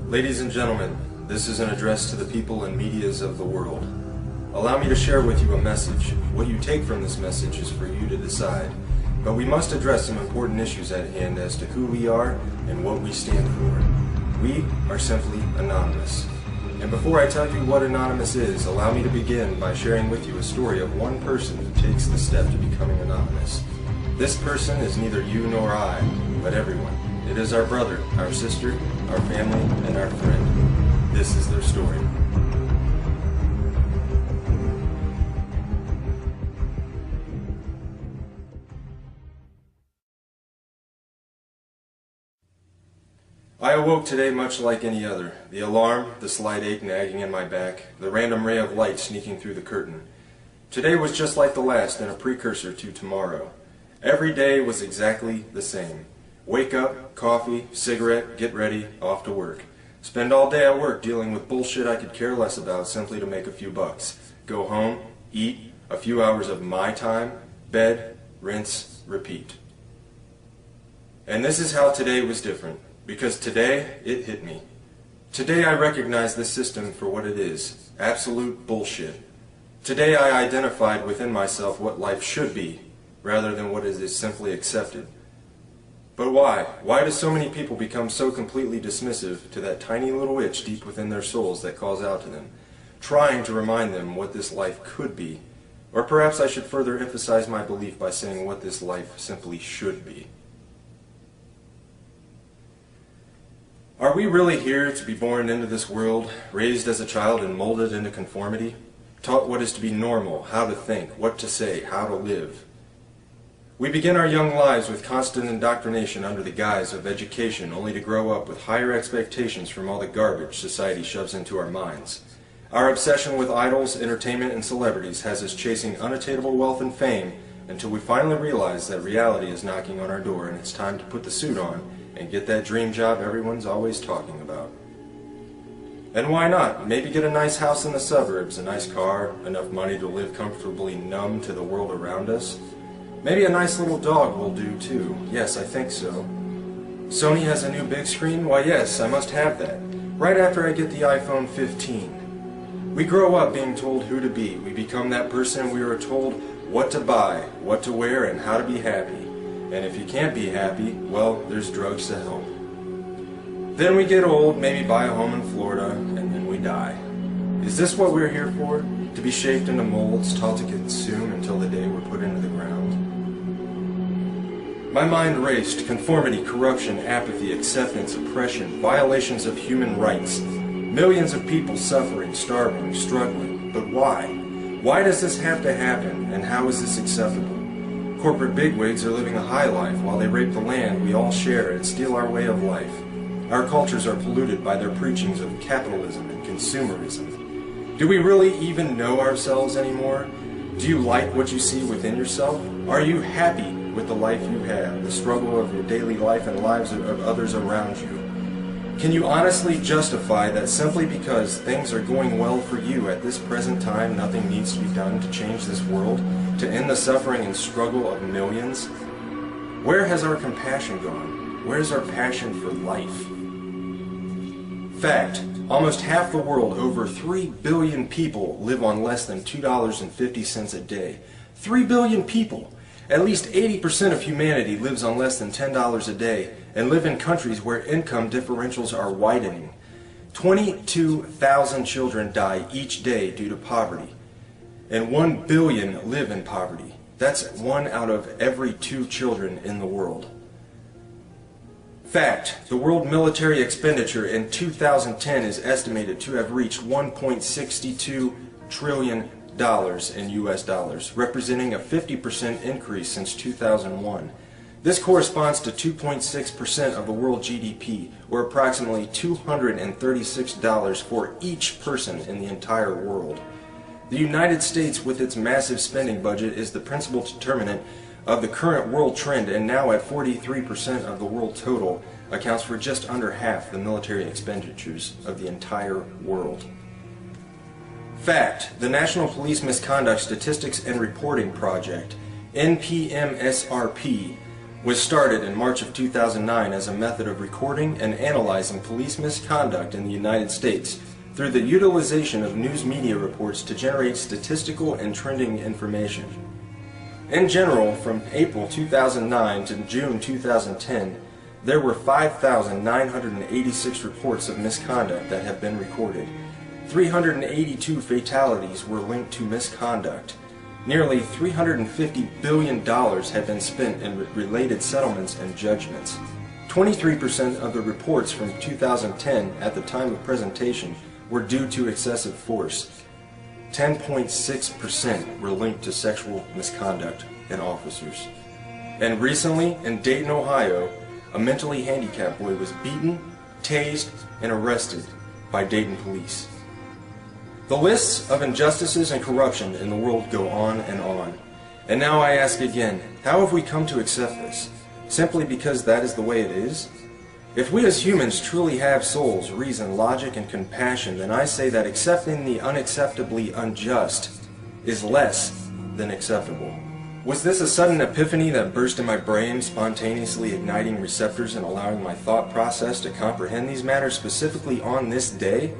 Ladies and gentlemen, this is an address to the people and medias of the world. Allow me to share with you a message. What you take from this message is for you to decide. But we must address some important issues at hand as to who we are and what we stand for. We are simply anonymous. And before I tell you what anonymous is, allow me to begin by sharing with you a story of one person who takes the step to becoming anonymous. This person is neither you nor I, but everyone. It is our brother, our sister, our family, and our friend. This is their story. I awoke today much like any other. The alarm, the slight ache nagging in my back, the random ray of light sneaking through the curtain. Today was just like the last and a precursor to tomorrow. Every day was exactly the same. Wake up, coffee, cigarette, get ready, off to work. Spend all day at work dealing with bullshit I could care less about simply to make a few bucks. Go home, eat, a few hours of my time, bed, rinse, repeat. And this is how today was different. Because today, it hit me. Today I recognize this system for what it is. Absolute bullshit. Today I identified within myself what life should be, rather than what is simply accepted. But why? Why do so many people become so completely dismissive to that tiny little itch deep within their souls that calls out to them, trying to remind them what this life could be? Or perhaps I should further emphasize my belief by saying what this life simply should be. Are we really here to be born into this world, raised as a child and molded into conformity, taught what is to be normal, how to think, what to say, how to live? We begin our young lives with constant indoctrination under the guise of education, only to grow up with higher expectations from all the garbage society shoves into our minds. Our obsession with idols, entertainment, and celebrities has us chasing unattainable wealth and fame until we finally realize that reality is knocking on our door and it's time to put the suit on and get that dream job everyone's always talking about. And why not? Maybe get a nice house in the suburbs, a nice car, enough money to live comfortably numb to the world around us. Maybe a nice little dog will do too. Yes, I think so. Sony has a new big screen? Why yes, I must have that. Right after I get the iPhone 15. We grow up being told who to be. We become that person we are told what to buy, what to wear, and how to be happy. And if you can't be happy, well, there's drugs to help. Then we get old, maybe buy a home in Florida, and then we die. Is this what we're here for? To be shaped into molds, taught to consume until the day we're put into the ground? My mind raced. Conformity, corruption, apathy, acceptance, oppression, violations of human rights. Millions of people suffering, starving, struggling. But why? Why does this have to happen, and how is this acceptable? Corporate bigwigs are living a high life while they rape the land we all share and steal our way of life. Our cultures are polluted by their preachings of capitalism and consumerism. Do we really even know ourselves anymore? Do you like what you see within yourself? Are you happy with the life you have, the struggle of your daily life and lives of others around you? Can you honestly justify that simply because things are going well for you at this present time, nothing needs to be done to change this world, to end the suffering and struggle of millions? Where has our compassion gone? Where's our passion for life? Fact, almost half the world, over 3 billion people, live on less than $2.50 a day. 3 billion people! At least 80% of humanity lives on less than $10 a day and live in countries where income differentials are widening. 22,000 children die each day due to poverty, and 1 billion live in poverty. That's 1 out of every 2 children in the world. Fact, the world military expenditure in 2010 is estimated to have reached $1.62 trillion in US dollars, representing a 50% increase since 2001. This corresponds to 2.6% of the world GDP, or approximately $236 for each person in the entire world. The United States, with its massive spending budget, is the principal determinant of the current world trend, and now at 43% of the world total, accounts for just under half the military expenditures of the entire world. Fact, the National Police Misconduct Statistics and Reporting Project, NPMSRP, was started in March of 2009 as a method of recording and analyzing police misconduct in the United States through the utilization of news media reports to generate statistical and trending information. In general, from April 2009 to June 2010, there were 5,986 reports of misconduct that have been recorded. 382 fatalities were linked to misconduct. Nearly $350 billion have been spent in related settlements and judgments. 23% of the reports from 2010 at the time of presentation were due to excessive force. 10.6% were linked to sexual misconduct in officers. And recently, in Dayton, Ohio, a mentally handicapped boy was beaten, tased, and arrested by Dayton police. The lists of injustices and corruption in the world go on and on. And now I ask again, how have we come to accept this? Simply because that is the way it is? If we as humans truly have souls, reason, logic, and compassion, then I say that accepting the unacceptably unjust is less than acceptable. Was this a sudden epiphany that burst in my brain, spontaneously igniting receptors and allowing my thought process to comprehend these matters specifically on this day?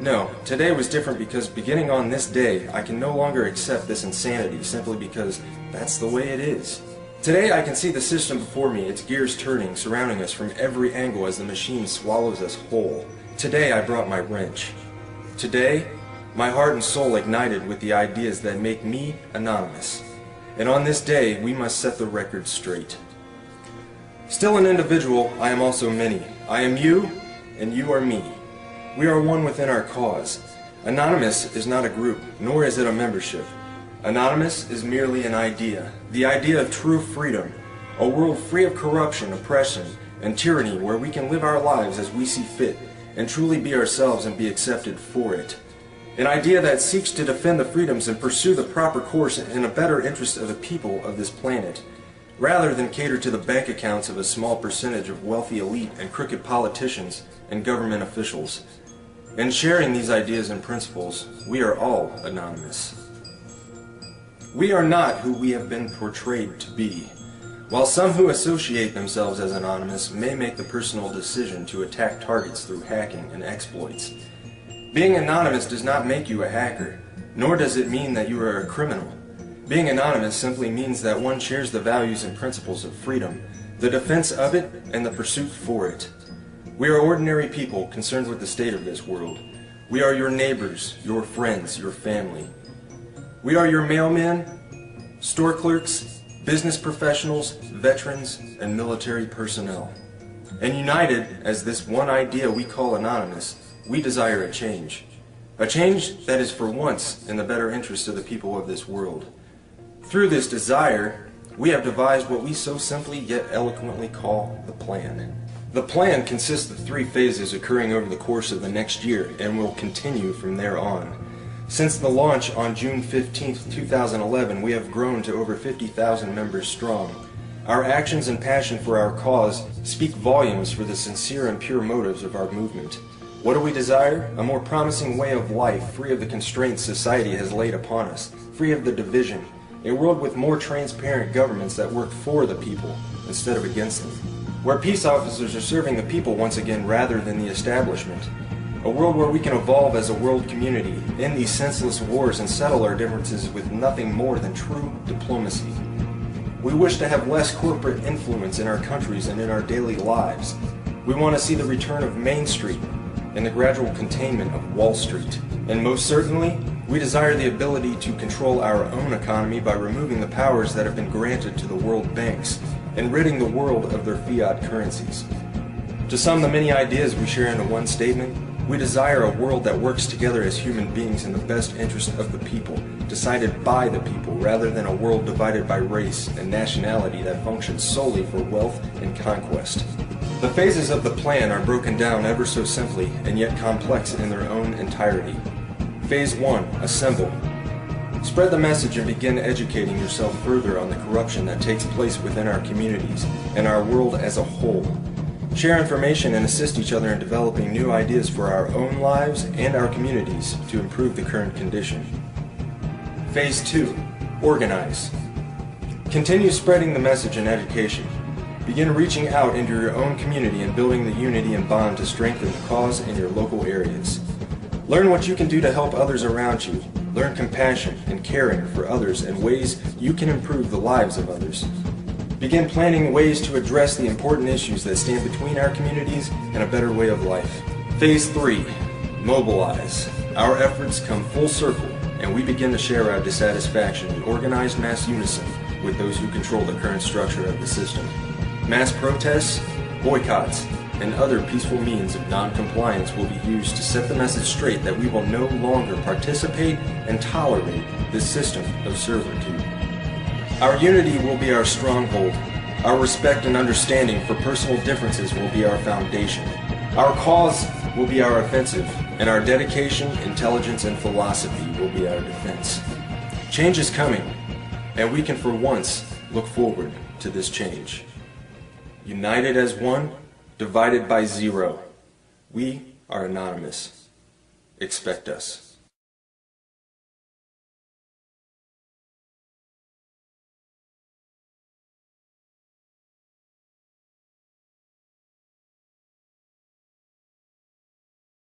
No, today was different because beginning on this day, I can no longer accept this insanity simply because that's the way it is. Today I can see the system before me, its gears turning, surrounding us from every angle as the machine swallows us whole. Today I brought my wrench. Today, my heart and soul ignited with the ideas that make me anonymous. And on this day, we must set the record straight. Still an individual, I am also many. I am you, and you are me. We are one within our cause. Anonymous is not a group, nor is it a membership. Anonymous is merely an idea, the idea of true freedom, a world free of corruption, oppression, and tyranny where we can live our lives as we see fit and truly be ourselves and be accepted for it. An idea that seeks to defend the freedoms and pursue the proper course in a better interest of the people of this planet, rather than cater to the bank accounts of a small percentage of wealthy elite and crooked politicians and government officials. In sharing these ideas and principles, we are all anonymous. We are not who we have been portrayed to be. While some who associate themselves as anonymous may make the personal decision to attack targets through hacking and exploits, being anonymous does not make you a hacker, nor does it mean that you are a criminal. Being anonymous simply means that one shares the values and principles of freedom, the defense of it, and the pursuit for it. We are ordinary people concerned with the state of this world. We are your neighbors, your friends, your family. We are your mailmen, store clerks, business professionals, veterans, and military personnel. And united as this one idea we call anonymous, we desire a change. A change that is for once in the better interest of the people of this world. Through this desire, we have devised what we so simply yet eloquently call the plan. The plan consists of 3 phases occurring over the course of the next year and will continue from there on. Since the launch on June 15, 2011, we have grown to over 50,000 members strong. Our actions and passion for our cause speak volumes for the sincere and pure motives of our movement. What do we desire? A more promising way of life, free of the constraints society has laid upon us, free of the division, a world with more transparent governments that work for the people instead of against them, where peace officers are serving the people once again rather than the establishment. A world where we can evolve as a world community, end these senseless wars, and settle our differences with nothing more than true diplomacy. We wish to have less corporate influence in our countries and in our daily lives. We want to see the return of Main Street and the gradual containment of Wall Street. And most certainly, we desire the ability to control our own economy by removing the powers that have been granted to the world banks and ridding the world of their fiat currencies. To sum the many ideas we share into one statement, we desire a world that works together as human beings in the best interest of the people, decided by the people, rather than a world divided by race and nationality that functions solely for wealth and conquest. The phases of the plan are broken down ever so simply and yet complex in their own entirety. Phase 1. Assemble. Spread the message and begin educating yourself further on the corruption that takes place within our communities and our world as a whole. Share information and assist each other in developing new ideas for our own lives and our communities to improve the current condition. Phase 2. Organize. Continue spreading the message and education. Begin reaching out into your own community and building the unity and bond to strengthen the cause in your local areas. Learn what you can do to help others around you. Learn compassion and caring for others and ways you can improve the lives of others. Begin planning ways to address the important issues that stand between our communities and a better way of life. Phase 3. Mobilize. Our efforts come full circle, and we begin to share our dissatisfaction in organized mass unison with those who control the current structure of the system. Mass protests, boycotts, and other peaceful means of non-compliance will be used to set the message straight that we will no longer participate and tolerate this system of servitude. Our unity will be our stronghold. Our respect and understanding for personal differences will be our foundation. Our cause will be our offensive, and our dedication, intelligence, and philosophy will be our defense. Change is coming, and we can for once look forward to this change. United as one, divided by zero. We are anonymous. Expect us.